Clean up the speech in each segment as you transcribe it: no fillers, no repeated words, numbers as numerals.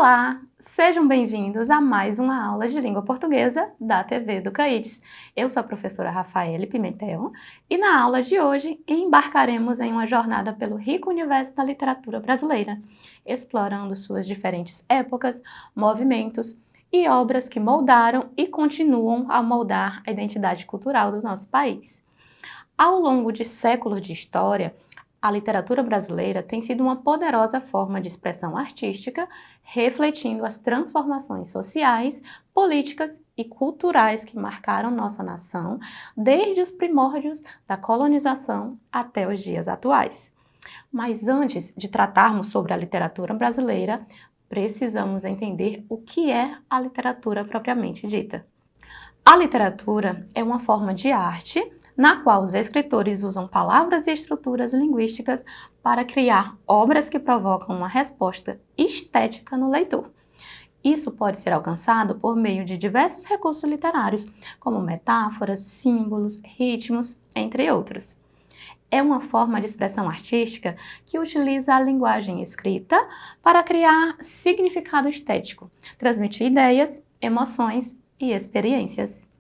Olá, sejam bem-vindos a mais uma aula de língua portuguesa da TV do CAIDS. Eu sou a professora Rafaele Pimentel e na aula de hoje embarcaremos em uma jornada pelo rico universo da literatura brasileira, explorando suas diferentes épocas, movimentos e obras que moldaram e continuam a moldar a identidade cultural do nosso país. Ao longo de séculos de história, a literatura brasileira tem sido uma poderosa forma de expressão artística, refletindo as transformações sociais, políticas e culturais que marcaram nossa nação desde os primórdios da colonização até os dias atuais. Mas antes de tratarmos sobre a literatura brasileira, precisamos entender o que é a literatura propriamente dita. A literatura é uma forma de arte na qual os escritores usam palavras e estruturas linguísticas para criar obras que provocam uma resposta estética no leitor. Isso pode ser alcançado por meio de diversos recursos literários, como metáforas, símbolos, ritmos, entre outros. É uma forma de expressão artística que utiliza a linguagem escrita para criar significado estético, transmitir ideias, emoções e experiências.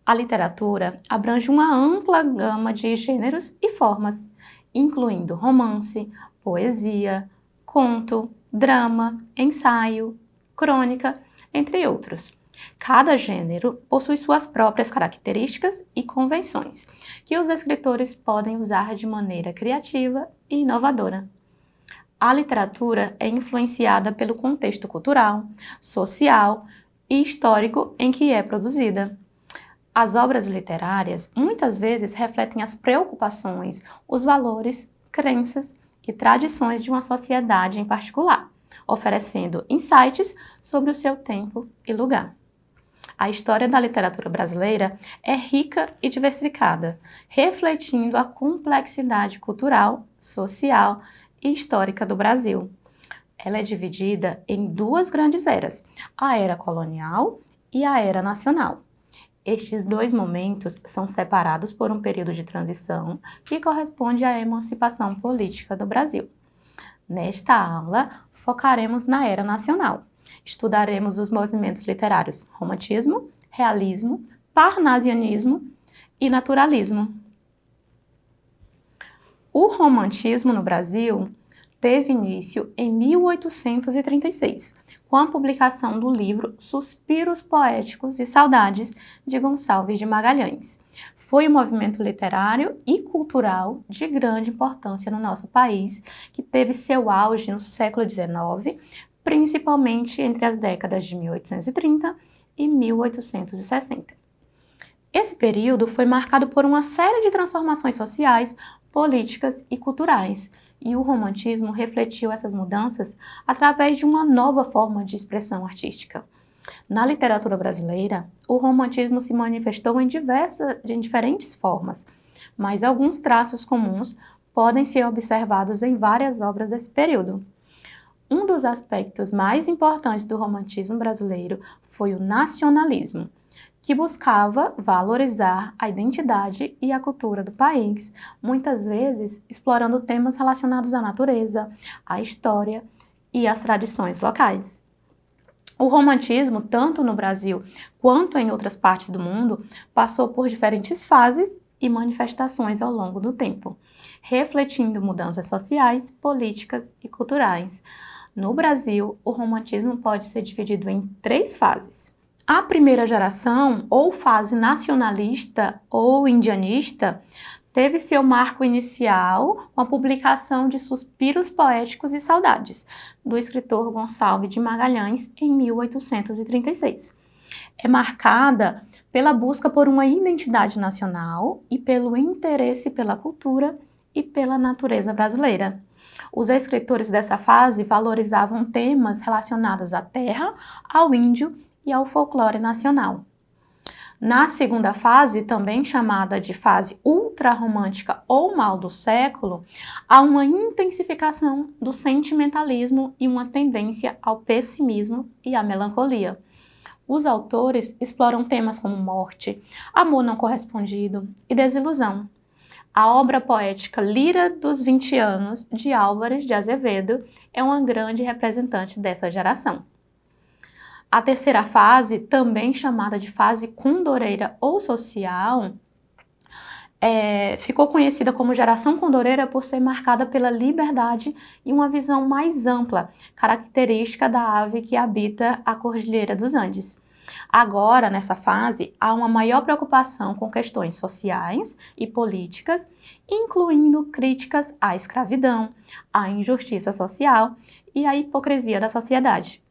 A literatura abrange uma ampla gama de gêneros e formas, incluindo romance, poesia, conto, drama, ensaio, crônica, entre outros. Cada gênero possui suas próprias características e convenções, que os escritores podem usar de maneira criativa e inovadora. A literatura é influenciada pelo contexto cultural, social e histórico em que é produzida. As obras literárias muitas vezes refletem as preocupações, os valores, crenças e tradições de uma sociedade em particular, oferecendo insights sobre o seu tempo e lugar. A história da literatura brasileira é rica e diversificada, refletindo a complexidade cultural, social e histórica do Brasil. Ela é dividida em duas grandes eras, a era colonial e a era nacional. Estes dois momentos são separados por um período de transição que corresponde à emancipação política do Brasil. Nesta aula, focaremos na Era Nacional. Estudaremos os movimentos literários romantismo, realismo, parnasianismo e naturalismo. O romantismo no Brasil teve início em 1836, com a publicação do livro Suspiros Poéticos e Saudades, de Gonçalves de Magalhães. Foi um movimento literário e cultural de grande importância no nosso país, que teve seu auge no século XIX, principalmente entre as décadas de 1830 e 1860. Esse período foi marcado por uma série de transformações sociais, políticas e culturais, e o romantismo refletiu essas mudanças através de uma nova forma de expressão artística. Na literatura brasileira, o romantismo se manifestou em diferentes formas, mas alguns traços comuns podem ser observados em várias obras desse período. Um dos aspectos mais importantes do romantismo brasileiro foi o nacionalismo, que buscava valorizar a identidade e a cultura do país, muitas vezes explorando temas relacionados à natureza, à história e às tradições locais. O romantismo, tanto no Brasil quanto em outras partes do mundo, passou por diferentes fases e manifestações ao longo do tempo, refletindo mudanças sociais, políticas e culturais. No Brasil, o romantismo pode ser dividido em 3 fases. A primeira geração, ou fase nacionalista ou indianista, teve seu marco inicial com a publicação de Suspiros Poéticos e Saudades, do escritor Gonçalves de Magalhães, em 1836. É marcada pela busca por uma identidade nacional e pelo interesse pela cultura e pela natureza brasileira. Os escritores dessa fase valorizavam temas relacionados à terra, ao índio e ao folclore nacional. Na segunda fase, também chamada de fase ultrarromântica ou mal do século, há uma intensificação do sentimentalismo e uma tendência ao pessimismo e à melancolia. Os autores exploram temas como morte, amor não correspondido e desilusão. A obra poética Lira dos 20 Anos, de Álvares de Azevedo, é uma grande representante dessa geração. A terceira fase, também chamada de fase condoreira ou social, ficou conhecida como geração condoreira por ser marcada pela liberdade e uma visão mais ampla, característica da ave que habita a Cordilheira dos Andes. Agora, nessa fase, há uma maior preocupação com questões sociais e políticas, incluindo críticas à escravidão, à injustiça social e à hipocrisia da sociedade.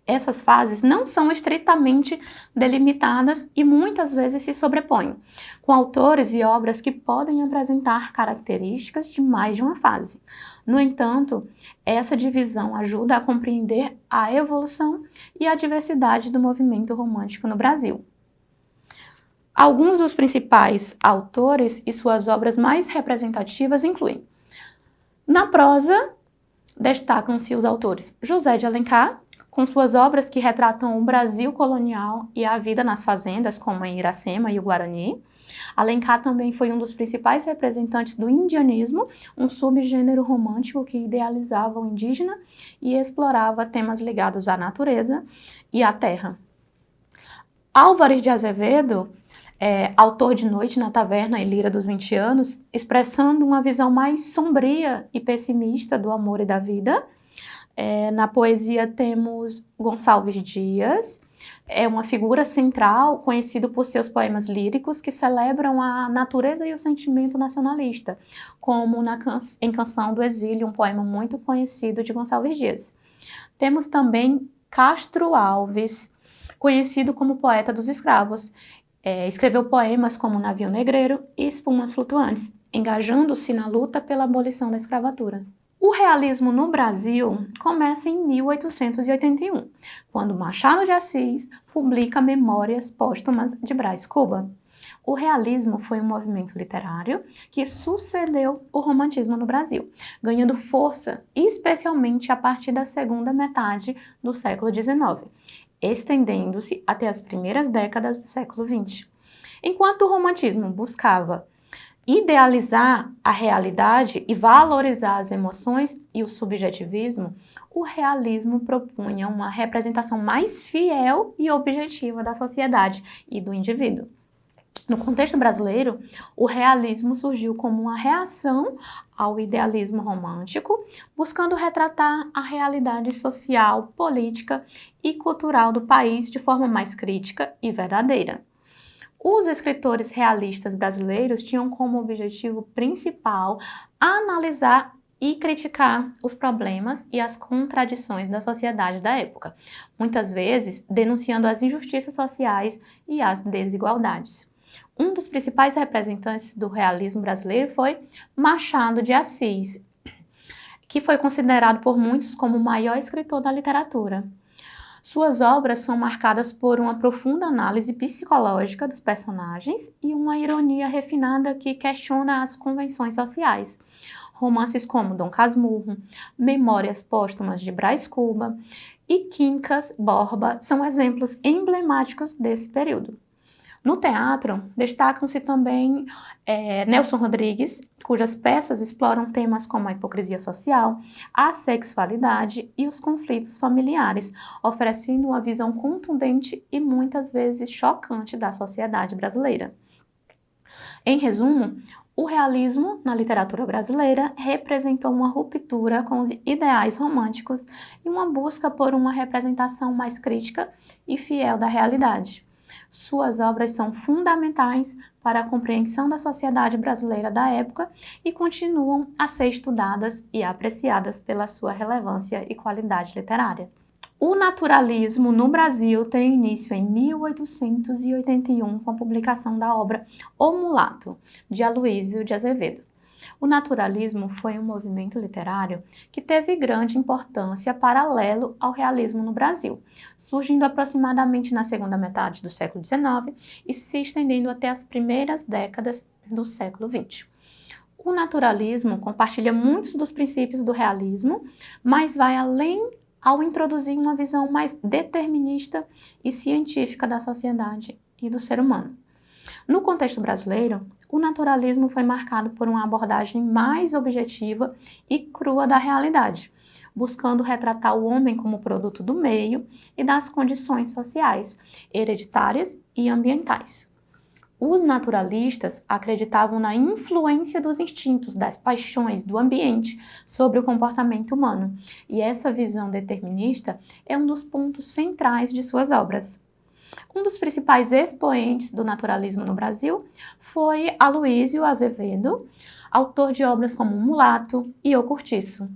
Essas fases não são estritamente delimitadas e muitas vezes se sobrepõem, com autores e obras que podem apresentar características de mais de uma fase. No entanto, essa divisão ajuda a compreender a evolução e a diversidade do movimento romântico no Brasil. Alguns dos principais autores e suas obras mais representativas incluem: na prosa, destacam-se os autores José de Alencar, com suas obras que retratam o Brasil colonial e a vida nas fazendas, como em Iracema e o Guarani. Alencar também foi um dos principais representantes do indianismo, um subgênero romântico que idealizava o indígena e explorava temas ligados à natureza e à terra. Álvares de Azevedo, autor de Noite na Taverna e Lira dos 20 Anos, expressando uma visão mais sombria e pessimista do amor e da vida. Na poesia temos Gonçalves Dias, é uma figura central, conhecido por seus poemas líricos que celebram a natureza e o sentimento nacionalista, como em Canção do Exílio, um poema muito conhecido de Gonçalves Dias. Temos também Castro Alves, conhecido como poeta dos escravos. Escreveu poemas como Navio Negreiro e Espumas Flutuantes, engajando-se na luta pela abolição da escravatura. O realismo no Brasil começa em 1881, quando Machado de Assis publica Memórias Póstumas de Brás Cuba. O realismo foi um movimento literário que sucedeu o romantismo no Brasil, ganhando força especialmente a partir da segunda metade do século XIX, estendendo-se até as primeiras décadas do século XX. Enquanto o romantismo buscava idealizar a realidade e valorizar as emoções e o subjetivismo, o realismo propunha uma representação mais fiel e objetiva da sociedade e do indivíduo. No contexto brasileiro, o realismo surgiu como uma reação ao idealismo romântico, buscando retratar a realidade social, política e cultural do país de forma mais crítica e verdadeira. Os escritores realistas brasileiros tinham como objetivo principal analisar e criticar os problemas e as contradições da sociedade da época, muitas vezes denunciando as injustiças sociais e as desigualdades. Um dos principais representantes do realismo brasileiro foi Machado de Assis, que foi considerado por muitos como o maior escritor da literatura. Suas obras são marcadas por uma profunda análise psicológica dos personagens e uma ironia refinada que questiona as convenções sociais. Romances como Dom Casmurro, Memórias Póstumas de Brás Cuba e Quincas Borba são exemplos emblemáticos desse período. No teatro, destacam-se também Nelson Rodrigues, cujas peças exploram temas como a hipocrisia social, a sexualidade e os conflitos familiares, oferecendo uma visão contundente e muitas vezes chocante da sociedade brasileira. Em resumo, o realismo na literatura brasileira representou uma ruptura com os ideais românticos e uma busca por uma representação mais crítica e fiel da realidade. Suas obras são fundamentais para a compreensão da sociedade brasileira da época e continuam a ser estudadas e apreciadas pela sua relevância e qualidade literária. O naturalismo no Brasil tem início em 1881 com a publicação da obra O Mulato, de Aloísio de Azevedo. O naturalismo foi um movimento literário que teve grande importância paralelo ao realismo no Brasil, surgindo aproximadamente na segunda metade do século XIX e se estendendo até as primeiras décadas do século XX. O naturalismo compartilha muitos dos princípios do realismo, mas vai além ao introduzir uma visão mais determinista e científica da sociedade e do ser humano. No contexto brasileiro, o naturalismo foi marcado por uma abordagem mais objetiva e crua da realidade, buscando retratar o homem como produto do meio e das condições sociais, hereditárias e ambientais. Os naturalistas acreditavam na influência dos instintos, das paixões, do ambiente sobre o comportamento humano, e essa visão determinista é um dos pontos centrais de suas obras. Um dos principais expoentes do naturalismo no Brasil foi Aloísio Azevedo, autor de obras como O Mulato e O Cortiço.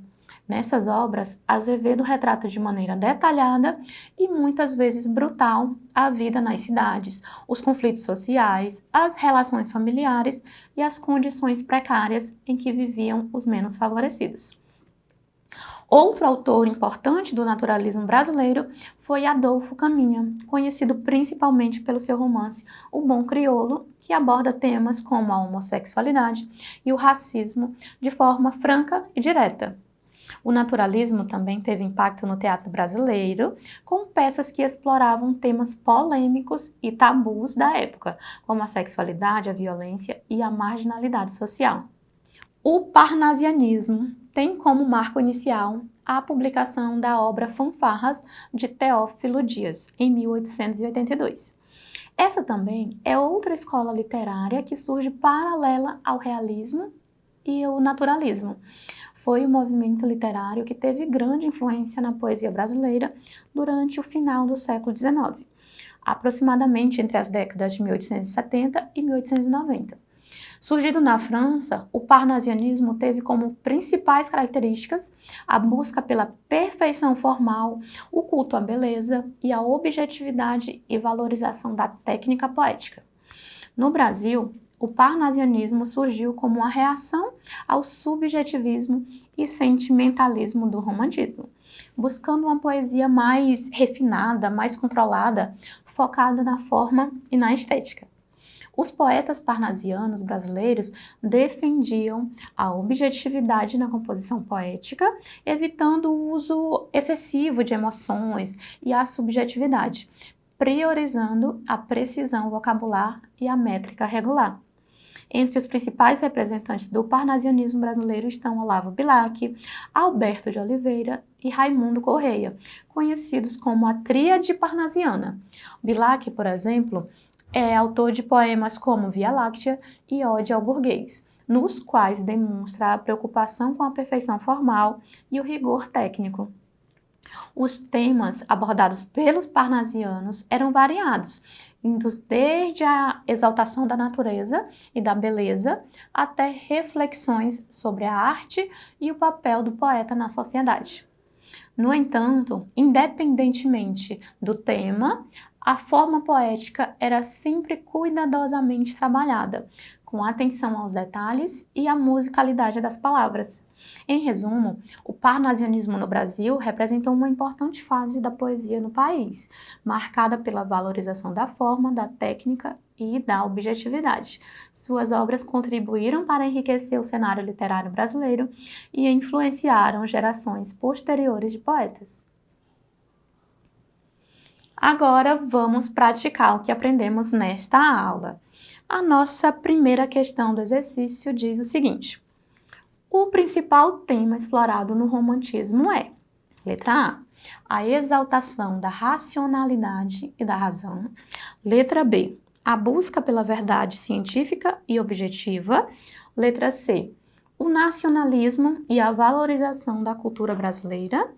Nessas obras, Azevedo retrata de maneira detalhada e muitas vezes brutal a vida nas cidades, os conflitos sociais, as relações familiares e as condições precárias em que viviam os menos favorecidos. Outro autor importante do naturalismo brasileiro foi Adolfo Caminha, conhecido principalmente pelo seu romance O Bom Crioulo, que aborda temas como a homossexualidade e o racismo de forma franca e direta. O naturalismo também teve impacto no teatro brasileiro, com peças que exploravam temas polêmicos e tabus da época, como a sexualidade, a violência e a marginalidade social. O parnasianismo tem como marco inicial a publicação da obra Fanfarras de Teófilo Dias, em 1882. Essa também é outra escola literária que surge paralela ao realismo e ao naturalismo. Foi um movimento literário que teve grande influência na poesia brasileira durante o final do século XIX, aproximadamente entre as décadas de 1870 e 1890. Surgido na França, o parnasianismo teve como principais características a busca pela perfeição formal, o culto à beleza e a objetividade e valorização da técnica poética. No Brasil, o parnasianismo surgiu como uma reação ao subjetivismo e sentimentalismo do romantismo, buscando uma poesia mais refinada, mais controlada, focada na forma e na estética. Os poetas parnasianos brasileiros defendiam a objetividade na composição poética, evitando o uso excessivo de emoções e a subjetividade, priorizando a precisão vocabular e a métrica regular. Entre os principais representantes do parnasianismo brasileiro estão Olavo Bilac, Alberto de Oliveira e Raimundo Correia, conhecidos como a Tríade Parnasiana. Bilac, por exemplo, é autor de poemas como Via Láctea e Ode ao Burguês, nos quais demonstra a preocupação com a perfeição formal e o rigor técnico. Os temas abordados pelos parnasianos eram variados, indo desde a exaltação da natureza e da beleza até reflexões sobre a arte e o papel do poeta na sociedade. No entanto, independentemente do tema, a forma poética era sempre cuidadosamente trabalhada, com atenção aos detalhes e à musicalidade das palavras. Em resumo, o parnasianismo no Brasil representou uma importante fase da poesia no país, marcada pela valorização da forma, da técnica e da objetividade. Suas obras contribuíram para enriquecer o cenário literário brasileiro e influenciaram gerações posteriores de poetas. Agora vamos praticar o que aprendemos nesta aula. A nossa primeira questão do exercício diz o seguinte: o principal tema explorado no romantismo é, letra A exaltação da racionalidade e da razão. Letra B, a busca pela verdade científica e objetiva. Letra C, o nacionalismo e a valorização da cultura brasileira.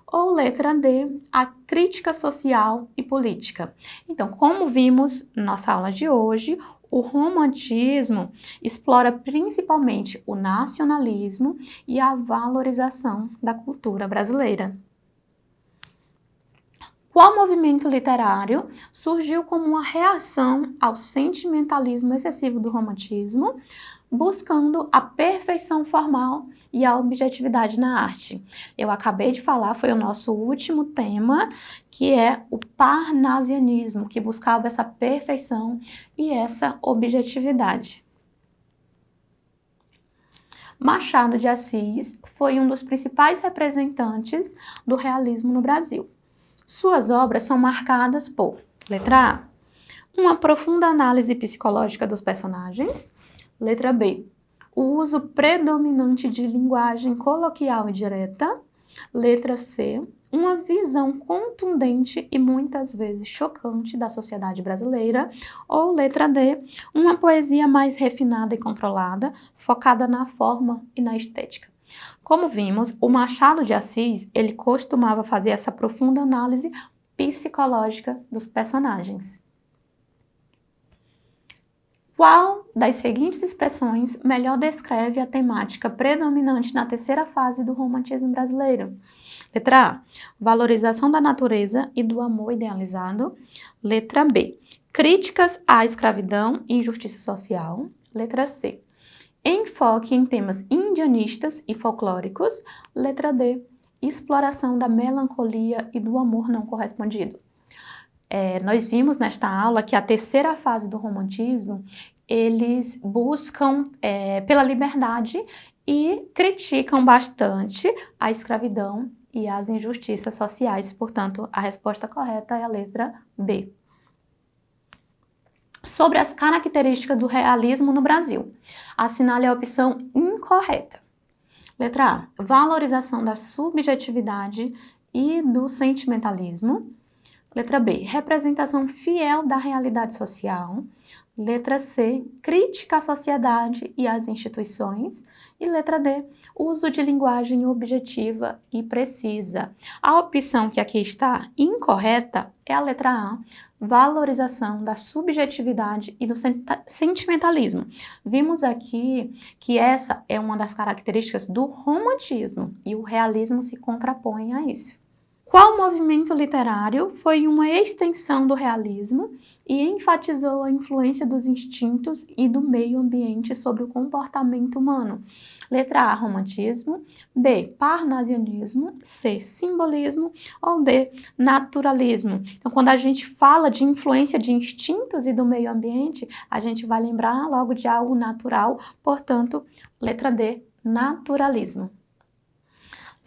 Ou letra D, a crítica social e política. Então, como vimos na nossa aula de hoje, o romantismo explora principalmente o nacionalismo e a valorização da cultura brasileira. Qual movimento literário surgiu como uma reação ao sentimentalismo excessivo do romantismo, buscando a perfeição formal e a objetividade na arte? Eu acabei de falar, foi o nosso último tema, que é o parnasianismo, que buscava essa perfeição e essa objetividade. Machado de Assis foi um dos principais representantes do realismo no Brasil. Suas obras são marcadas por, letra A, uma profunda análise psicológica dos personagens. Letra B, o uso predominante de linguagem coloquial e direta. Letra C, uma visão contundente e muitas vezes chocante da sociedade brasileira. Ou letra D, uma poesia mais refinada e controlada, focada na forma e na estética. Como vimos, o Machado de Assis, ele costumava fazer essa profunda análise psicológica dos personagens. Qual das seguintes expressões melhor descreve a temática predominante na terceira fase do romantismo brasileiro? Letra A, valorização da natureza e do amor idealizado. Letra B, críticas à escravidão e injustiça social. Letra C, enfoque em temas indianistas e folclóricos. Letra D, exploração da melancolia e do amor não correspondido. Nós vimos nesta aula que a terceira fase do romantismo, eles buscam pela liberdade e criticam bastante a escravidão e as injustiças sociais. Portanto, a resposta correta é a letra B. Sobre as características do realismo no Brasil, assinale a opção incorreta. Letra A, valorização da subjetividade e do sentimentalismo. Letra B, representação fiel da realidade social. Letra C, crítica à sociedade e às instituições. E letra D, uso de linguagem objetiva e precisa. A opção que aqui está incorreta é a letra A, valorização da subjetividade e do sentimentalismo. Vimos aqui que essa é uma das características do romantismo e o realismo se contrapõe a isso. Qual movimento literário foi uma extensão do realismo e enfatizou a influência dos instintos e do meio ambiente sobre o comportamento humano? Letra A, romantismo. B, parnasianismo. C, simbolismo. Ou D, naturalismo. Então, quando a gente fala de influência de instintos e do meio ambiente, a gente vai lembrar logo de algo natural. Portanto, letra D, naturalismo.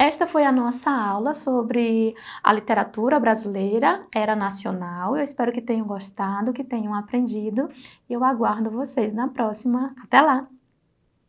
Esta foi a nossa aula sobre a literatura brasileira, era nacional. Eu espero que tenham gostado, que tenham aprendido. E eu aguardo vocês na próxima. Até lá!